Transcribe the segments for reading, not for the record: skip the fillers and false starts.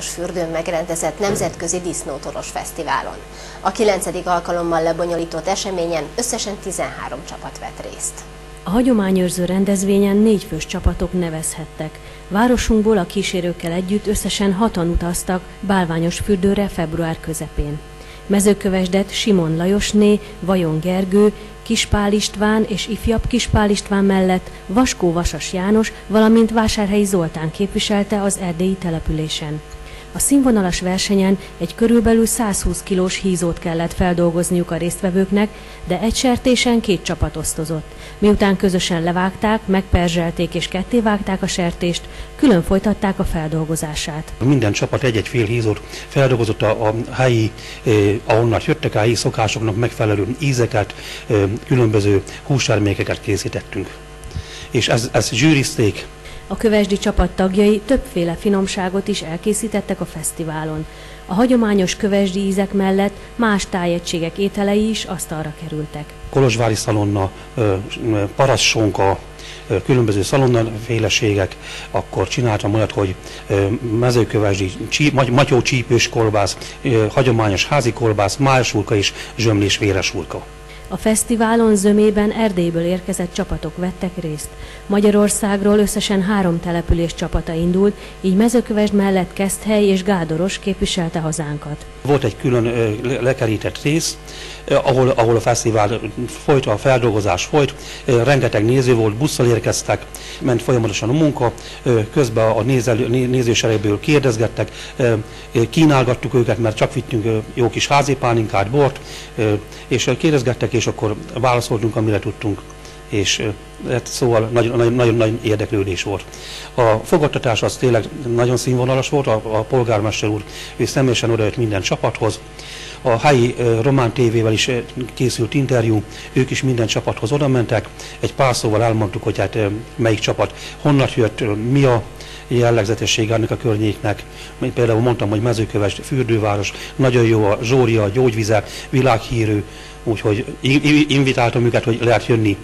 Hagyományosfürdőn megrendezett nemzetközi disznótoros fesztiválon. A 9. alkalommal lebonyolított eseményen összesen 13 csapat vett részt. A hagyományőrző rendezvényen 4 fős csapatok nevezhettek. Városunkból a kísérőkkel együtt összesen 6-an utaztak Bálványosfürdőre február közepén. Mezőkövesdet Simon Lajosné, Vajon Gergő, Kispál István és ifjabb Kispál István mellett Vaskó Vasas János, valamint Vásárhelyi Zoltán képviselte az erdélyi településen. A színvonalas versenyen egy körülbelül 120 kilós hízót kellett feldolgozniuk a résztvevőknek, de egy sertésen 2 csapat osztozott. Miután közösen levágták, megperzselték és kettévágták a sertést, külön folytatták a feldolgozását. Minden csapat egy-egy fél hízót feldolgozott a helyi, ahonnan jöttek helyi szokásoknak megfelelő ízeket, különböző hústermékeket készítettünk. És ezt zsűrizték. A kövesdi csapat tagjai többféle finomságot is elkészítettek a fesztiválon. A hagyományos kövesdi ízek mellett más tájegységek ételei is asztalra kerültek. Kolozsvári szalonna, parasztsonka, különböző szalonnaféleségek, akkor csináltam olyat, hogy mezőkövesdi, matyó csípős kolbász, hagyományos házi kolbász, májsulka és zsömlés véresulka. A fesztiválon zömében Erdélyből érkezett csapatok vettek részt. Magyarországról összesen 3 település csapata indult, így Mezőkövesd mellett Keszthely és Gádoros képviselte hazánkat. Volt egy külön lekerített rész, ahol a fesztivál folyt, a feldolgozás folyt, rengeteg néző volt, busszal érkeztek, ment folyamatosan a munka, közben a nézőseregből kérdezgettek, kínálgattuk őket, mert csak vittünk jó kis házi pálinkát, bort, és kérdezgettek, és akkor válaszoltunk, amire tudtunk, és szóval nagyon érdeklődés volt. A fogadtatás az tényleg nagyon színvonalas volt, a polgármester úr ő személyesen odajött minden csapathoz. A helyi Román tévével is készült interjú, ők is minden csapathoz odamentek, egy pár szóval elmondtuk, hogy hát melyik csapat honnan jött, mi a jellegzetessége ennek a környéknek. Például mondtam, hogy Mezőkövesd fürdőváros, nagyon jó a zsória, a gyógyvize, világhírű, úgyhogy invitáltam őket, hogy lehet jönni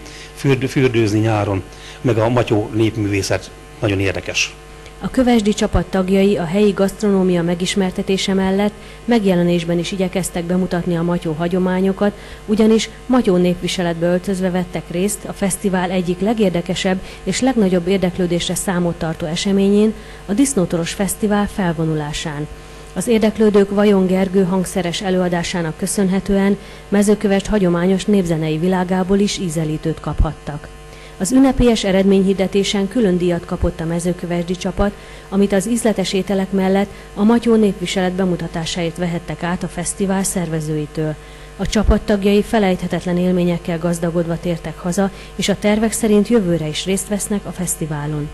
fürdőzni nyáron, meg a matyó népművészet nagyon érdekes. A kövesdi csapat tagjai a helyi gasztronómia megismertetése mellett megjelenésben is igyekeztek bemutatni a matyó hagyományokat, ugyanis matyó népviseletbe öltözve vettek részt a fesztivál egyik legérdekesebb és legnagyobb érdeklődésre számot tartó eseményén, a Disznótoros Fesztivál felvonulásán. Az érdeklődők Vajon Gergő hangszeres előadásának köszönhetően Mezőkövesd hagyományos népzenei világából is ízelítőt kaphattak. Az ünnepélyes eredményhirdetésen külön díjat kapott a mezőkövesdi csapat, amit az ízletes ételek mellett a matyó népviselet bemutatásáért vehettek át a fesztivál szervezőitől. A csapat tagjai felejthetetlen élményekkel gazdagodva tértek haza, és a tervek szerint jövőre is részt vesznek a fesztiválon.